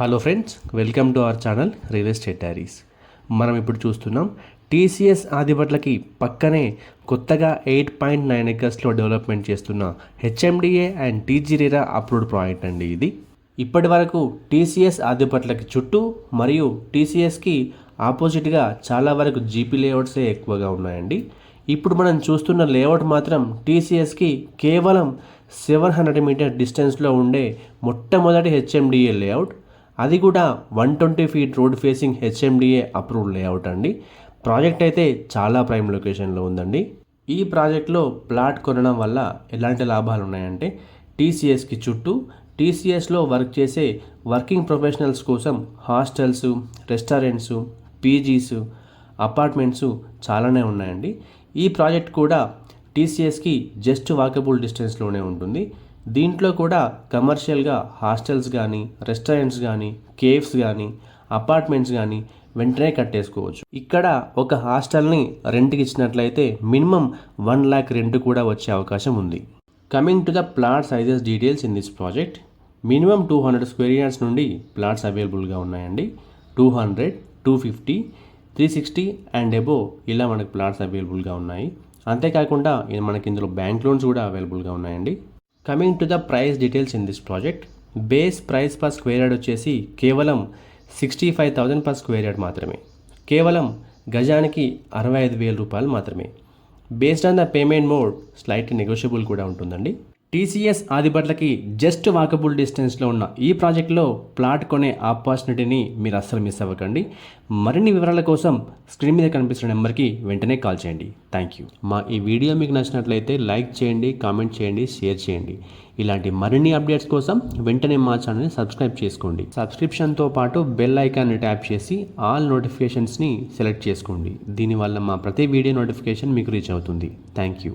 Hello friends, welcome to our channel real estate diaries. మనం ఇప్పుడు చూస్తున్నాం టీసీఎస్ ఆదిబట్లకి పక్కనే కొత్తగా 8.9 ఎకర్స్లో డెవలప్మెంట్ చేస్తున్న HMDA and TG RERA approved project అండి ఇది. ఇప్పటి వరకు టీసీఎస్ ఆదిబట్లకి చుట్టూ మరియు టీసీఎస్కి ఆపోజిట్గా చాలా వరకు జీపీ లేఅవుట్సే ఎక్కువగా ఉన్నాయండి. ఇప్పుడు మనం చూస్తున్న లేఅవుట్ మాత్రం టీసీఎస్కి కేవలం 700 మీటర్ డిస్టెన్స్లో ఉండే మొట్టమొదటి హెచ్ఎండిఏ లేఅవుట్. అది కూడా 120 feet road facing HMDA approved layout అండి. ప్రాజెక్ట్ అయితే చాలా ప్రైమ్ లొకేషన్లో ఉందండి. ఈ ప్రాజెక్ట్లో ప్లాట్ కొనడం వల్ల ఎలాంటి లాభాలు ఉన్నాయంటే, టీసీఎస్కి చుట్టూ టీసీఎస్లో వర్క్ చేసే వర్కింగ్ ప్రొఫెషనల్స్ కోసం హాస్టల్స్, రెస్టారెంట్స్, పీజీస్, అపార్ట్మెంట్స్ చాలానే ఉన్నాయండి. ఈ ప్రాజెక్ట్ కూడా టీసీఎస్కి జస్ట్ వాకబుల్ డిస్టెన్స్లోనే ఉంటుంది. దీంట్లో కూడా కమర్షియల్గా హాస్టల్స్ కానీ, రెస్టారెంట్స్ కానీ, కేఫ్స్ కానీ, అపార్ట్మెంట్స్ కానీ వెంటనే కట్టేసుకోవచ్చు. ఇక్కడ ఒక హాస్టల్ని రెంట్కి ఇచ్చినట్లయితే మినిమం 1 lakh రెంట్ కూడా వచ్చే అవకాశం ఉంది. Coming to the plot sizes details in this project, minimum 200 square yards నుండి ప్లాట్స్ అవైలబుల్గా ఉన్నాయండి. 200, 250, 360 అండ్ అబోవ్ ఇలా మనకు ప్లాట్స్ అవైలబుల్గా ఉన్నాయి. అంతేకాకుండా మనకి ఇందులో బ్యాంక్ లోన్స్ కూడా అవైలబుల్గా ఉన్నాయండి. Coming to the price details in this project, base price per square yard వచ్చేసి కేవలం 65,000 పర్ స్క్వేర్ యార్డ్ మాత్రమే. కేవలం గజానికి 65,000 రూపాయలు మాత్రమే. Based on the payment mode slightly negotiable కూడా ఉంటుందండి. టీసీఎస్ ఆదిబట్లకి జస్ట్ వాకబుల్ డిస్టెన్స్లో ఉన్న ఈ ప్రాజెక్ట్లో ప్లాట్ కొనే ఆపర్చునిటీని మీరు అస్సలు మిస్ అవ్వకండి. మరిన్ని వివరాల కోసం స్క్రీన్ మీద కనిపిస్తున్న నెంబర్కి వెంటనే కాల్ చేయండి. Thank you. మా ఈ వీడియో మీకు నచ్చినట్లయితే లైక్ చేయండి, కామెంట్ చేయండి, షేర్ చేయండి. ఇలాంటి మరిన్ని అప్డేట్స్ కోసం వెంటనే మా ఛానల్ని సబ్స్క్రైబ్ చేసుకోండి. సబ్స్క్రిప్షన్తో పాటు బెల్ ఐకాన్ని ట్యాప్ చేసి ఆల్ నోటిఫికేషన్స్ని సెలెక్ట్ చేసుకోండి. దీనివల్ల మా ప్రతి వీడియో నోటిఫికేషన్ మీకు రీచ్ అవుతుంది. Thank you.